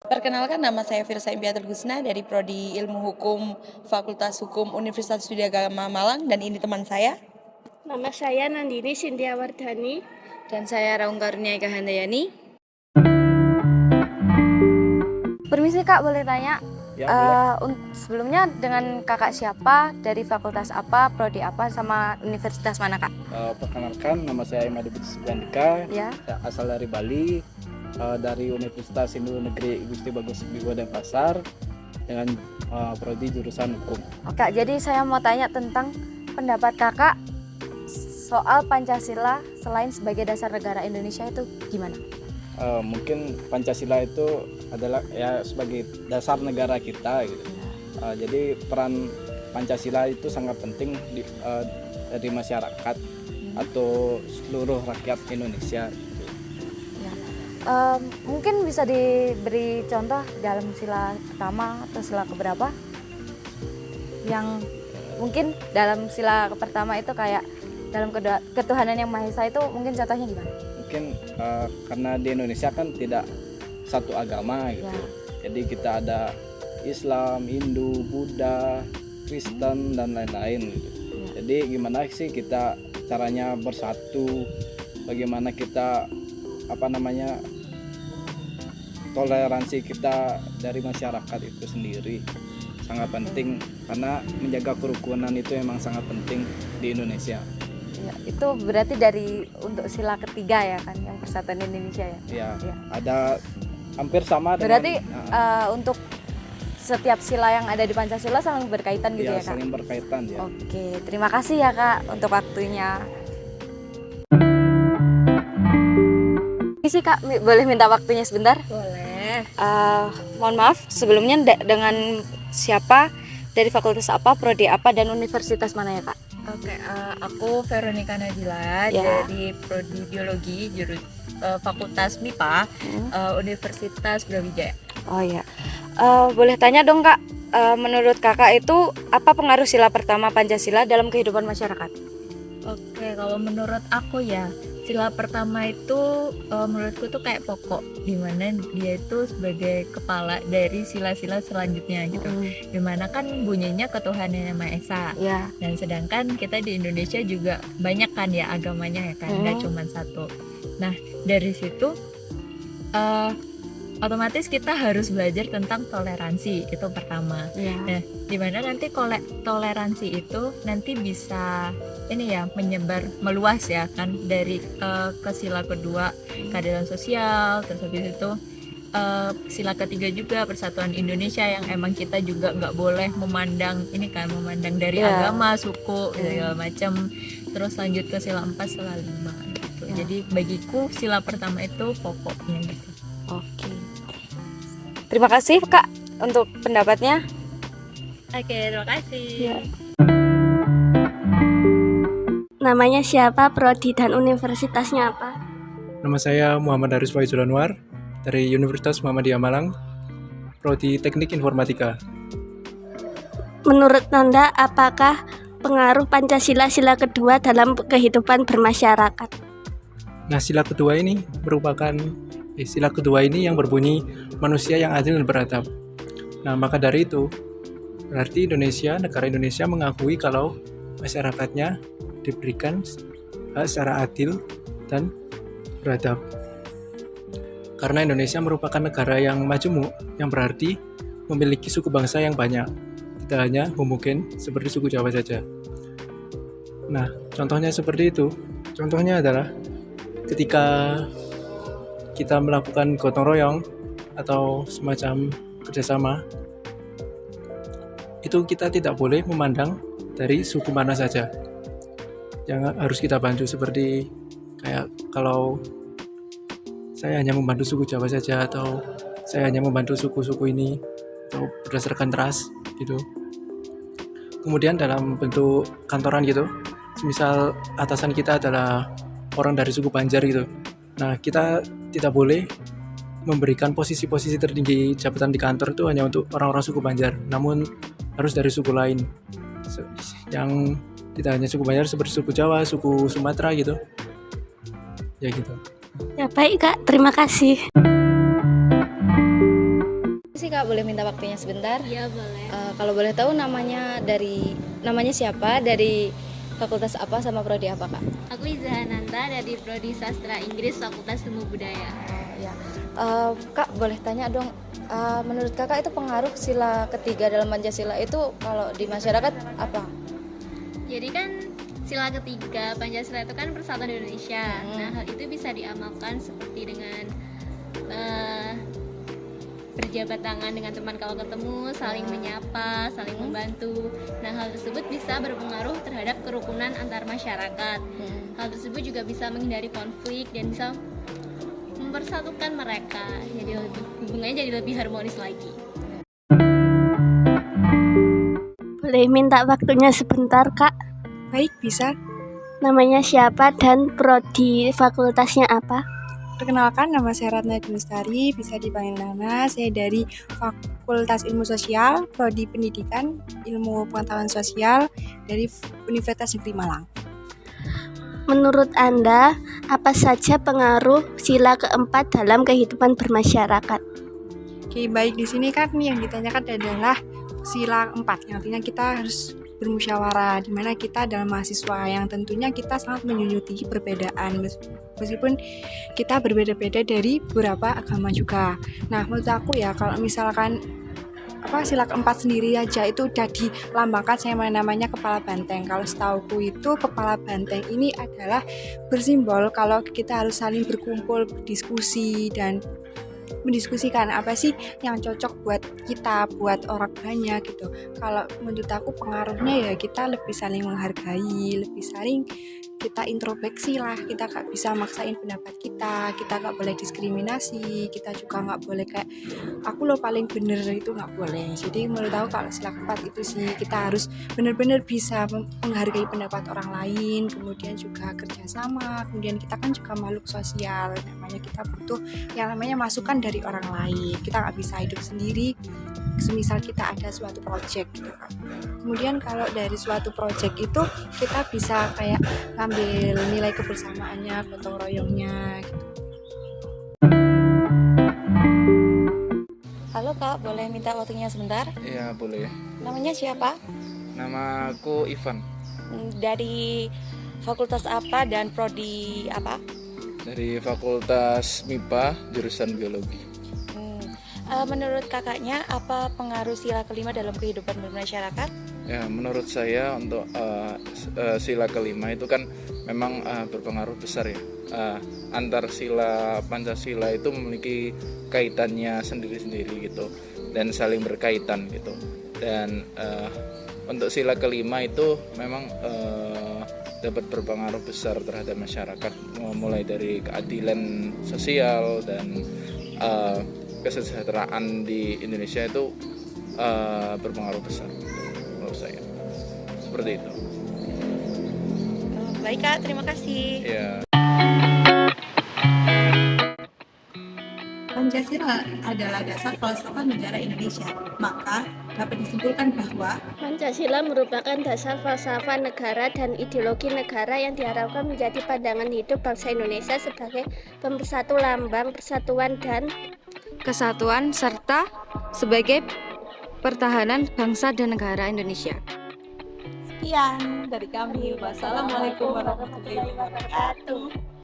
Perkenalkan, nama saya Firsa Impiatul Husna dari Prodi Ilmu Hukum Fakultas Hukum Universitas Studi Agama Malang, dan ini teman saya. Nama saya Nandini Sindia Wardhani. Dan saya Raung Karunia Eka Handayani. Permisi Kak, boleh tanya? Ya, boleh. Sebelumnya dengan kakak siapa, dari fakultas apa, prodi apa, sama universitas mana Kak? Perkenalkan, nama saya Imadi Budi Subyandika, Ya. saya asal dari Bali, dari Universitas Hindu Negeri Gusti Bagus Biwa Denpasar dengan prodi jurusan hukum. Kak, jadi saya mau tanya tentang pendapat kakak soal Pancasila selain sebagai dasar negara Indonesia itu gimana? Mungkin Pancasila itu adalah ya sebagai dasar negara kita gitu. Jadi peran Pancasila itu sangat penting dari masyarakat atau seluruh rakyat Indonesia. Mungkin bisa diberi contoh dalam sila pertama atau sila keberapa? Yang mungkin dalam sila pertama itu kayak dalam ketuhanan yang Maha Esa itu mungkin contohnya gimana? Mungkin karena di Indonesia kan tidak satu agama gitu. Ya. Jadi kita ada Islam, Hindu, Buddha, Kristen dan lain-lain gitu. Ya. Jadi gimana sih kita caranya bersatu? Bagaimana kita toleransi kita dari masyarakat itu sendiri sangat penting, karena menjaga kerukunan itu memang sangat penting di Indonesia. Ya, itu berarti dari untuk sila ketiga ya kan, yang persatuan Indonesia ya? Ya, Ya. ada hampir sama Berarti dengan untuk setiap sila yang ada di Pancasila saling berkaitan gitu ya Kak? saling berkaitan ya. Oke, terima kasih ya Kak untuk waktunya. Isi Kak, boleh minta waktunya sebentar? Boleh. Mohon maaf, sebelumnya dengan siapa, dari fakultas apa, prodi apa, dan universitas mana ya Kak? Oke, aku Veronica Najila Ya. dari Prodi Biologi Fakultas MIPA, Universitas Brawijaya. Oh ya, boleh tanya dong Kak, menurut kakak itu apa pengaruh sila pertama Pancasila dalam kehidupan masyarakat? Oke, kalau menurut aku ya, sila pertama itu menurutku tuh kayak pokok, dimana dia itu sebagai kepala dari sila-sila selanjutnya gitu. Dimana kan bunyinya ketuhanan yang Maha Esa. Ya. Dan sedangkan kita di Indonesia juga banyak kan ya agamanya ya kan, nggak cuma satu. Nah dari situ otomatis kita harus belajar tentang toleransi, itu pertama. Ya. Nah, dimana nanti toleransi itu nanti bisa ini ya menyebar meluas ya kan, dari ke sila kedua keadilan sosial, terus habis itu sila ketiga juga persatuan Indonesia, yang emang kita juga nggak boleh memandang ini kan, memandang dari agama, suku segala macam. Terus lanjut ke sila 4, sila 5 gitu. Jadi bagiku sila pertama itu pokoknya gitu. Oke. Terima kasih Kak untuk pendapatnya. Oke, terima kasih. Ya. Namanya siapa, prodi dan universitasnya apa? Nama saya Muhammad Haris Faizul Anwar dari Universitas Muhammadiyah Malang, prodi Teknik Informatika. Menurut Nanda, apakah pengaruh Pancasila sila kedua dalam kehidupan bermasyarakat? Nah, sila kedua ini yang berbunyi manusia yang adil dan beradab. Nah, maka dari itu berarti negara Indonesia mengakui kalau masyarakatnya diberikan hak secara adil dan beradab. Karena Indonesia merupakan negara yang majemuk, yang berarti memiliki suku bangsa yang banyak, tidak hanya homogen seperti suku Jawa saja. Nah, contohnya seperti itu. Contohnya adalah ketika kita melakukan gotong royong atau semacam kerjasama, itu kita tidak boleh memandang dari suku mana saja yang harus kita bantu. Seperti kayak kalau saya hanya membantu suku Jawa saja, atau saya hanya membantu suku-suku ini, atau berdasarkan ras gitu. Kemudian dalam bentuk kantoran gitu, misal atasan kita adalah orang dari suku Banjar gitu, nah kita tidak boleh memberikan posisi-posisi tertinggi jabatan di kantor itu hanya untuk orang-orang suku Banjar, namun harus dari suku lain yang tidak hanya suku Banjar, seperti suku Jawa, suku Sumatera gitu ya gitu. Ya baik Kak, terima kasih. Sih Kak, boleh minta waktunya sebentar? Ya boleh. Kalau boleh tahu namanya siapa, dari fakultas apa sama prodi apa Kak? Aku Iza Hananta dari Prodi Sastra Inggris Fakultas Ilmu Budaya. Ya, Kak boleh tanya dong, menurut Kakak itu pengaruh sila ketiga dalam Pancasila itu kalau di masyarakat apa? Jadi kan sila ketiga Pancasila itu kan persatuan Indonesia. Nah, hal itu bisa diamalkan seperti dengan berjabat tangan dengan teman kalau ketemu, saling menyapa, saling membantu. Nah, hal tersebut bisa berpengaruh terhadap kerukunan antar masyarakat. Hal tersebut juga bisa menghindari konflik dan bisa mempersatukan mereka. Jadi hubungannya jadi lebih harmonis lagi. Boleh minta waktunya sebentar, Kak? Baik, bisa. Namanya siapa dan prodi fakultasnya apa? Perkenalkan, nama saya Ratna Dunustari, bisa dipanggil Nana. Saya dari Fakultas Ilmu Sosial, Prodi Pendidikan, Ilmu Pengetahuan Sosial dari Universitas Negeri Malang. Menurut Anda, apa saja pengaruh sila keempat dalam kehidupan bermasyarakat? Oke, baik, di sini kan yang ditanyakan adalah sila 4, yang artinya kita harus bermusyawarah, di mana kita adalah mahasiswa yang tentunya kita sangat menjunjung perbedaan meskipun kita berbeda-beda dari beberapa agama juga. Nah, menurut aku ya, kalau misalkan sila keempat sendiri aja itu udah dilambangkan sama namanya kepala banteng. Kalau setauku itu kepala banteng ini adalah bersimbol kalau kita harus saling berkumpul, berdiskusi dan mendiskusikan apa sih yang cocok buat kita, buat orang banyak gitu. Kalau menurut aku pengaruhnya ya kita lebih saling menghargai, lebih saling kita introspeksi lah, kita gak bisa maksain pendapat kita gak boleh diskriminasi, kita juga gak boleh kayak aku lo paling bener, itu gak boleh. Jadi menurut aku kalau sila keempat itu sih kita harus benar-benar bisa menghargai pendapat orang lain, kemudian juga kerjasama, kemudian kita kan juga makhluk sosial, namanya kita butuh yang namanya masukan dari orang lain, kita gak bisa hidup sendiri semisal kita ada suatu project gitu kan. Kemudian kalau dari suatu project itu kita bisa kayak ngambil nilai kebersamaannya, gotong royongnya gitu. Halo Kak, boleh minta waktunya sebentar? Iya, boleh. Namanya siapa? Nama aku Ivan, Dari fakultas apa dan prodi apa? dari Fakultas MIPA, jurusan Biologi. Menurut kakaknya, apa pengaruh sila kelima dalam kehidupan bermasyarakat? Ya, menurut saya untuk sila kelima itu kan memang berpengaruh besar ya. Antar sila Pancasila itu memiliki kaitannya sendiri-sendiri gitu dan saling berkaitan gitu. Dan untuk sila kelima itu memang dapat berpengaruh besar terhadap masyarakat, mulai dari keadilan sosial dan kesejahteraan di Indonesia itu berpengaruh besar menurut saya, seperti itu. Baik Kak, terima kasih. Ya. Pancasila adalah dasar falsafah negara Indonesia, maka dapat disimpulkan bahwa Pancasila merupakan dasar falsafah negara dan ideologi negara yang diharapkan menjadi pandangan hidup bangsa Indonesia sebagai pemersatu lambang persatuan dan Kesatuan serta sebagai pertahanan bangsa dan negara Indonesia. sekian dari kami. Wassalamualaikum warahmatullahi wabarakatuh.